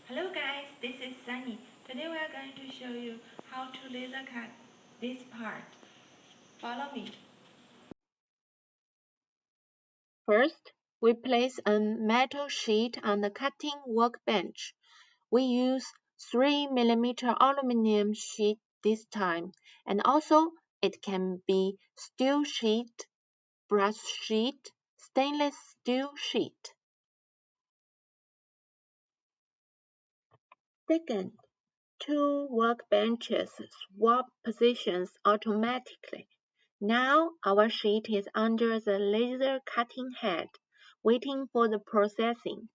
Hello guys, this is Sunny. Today we are going to show you how to laser cut this part. Follow me. First, we place a metal sheet on the cutting workbench. We use 3 mm aluminum sheet this time, and also it can be steel sheet, brass sheet, stainless steel sheet. Second, two workbenches swap positions automatically. Now our sheet is under the laser cutting head, waiting for the processing.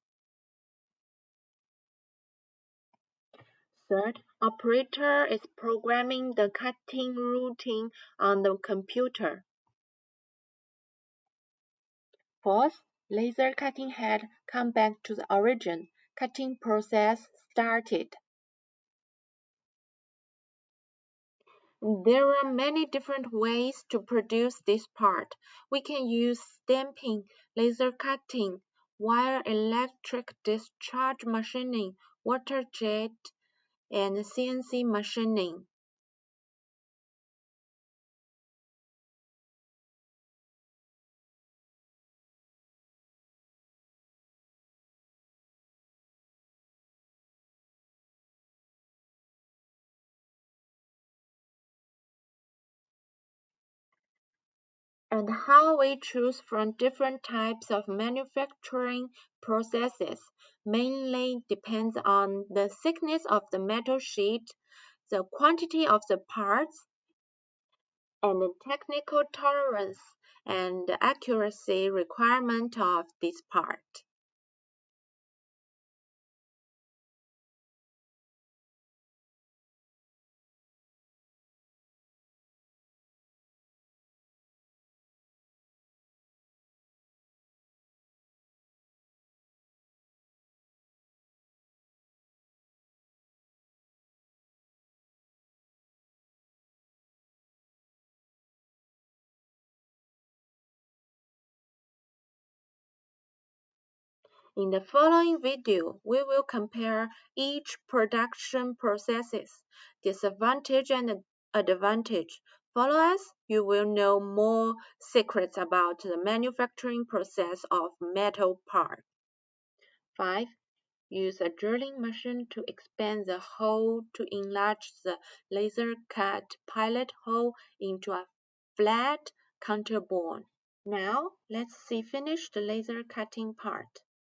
Third, operator is programming the cutting routine on the computer. Fourth, laser cutting head come back to the origin. Cutting process started. There are many different ways to produce this part. We can use stamping, laser cutting, wire electric discharge machining, water jet, and CNC machining. And how we choose from different types of manufacturing processes mainly depends on the thickness of the metal sheet, the quantity of the parts, and the technical tolerance and accuracy requirement of this part. In the following video, we will compare each production processes, disadvantage and advantage. Follow us, you will know more secrets about the manufacturing process of metal parts. 5. Use a drilling machine to expand the hole to enlarge the laser cut pilot hole into a flat counterbore. Now, let's see finish the laser cutting part.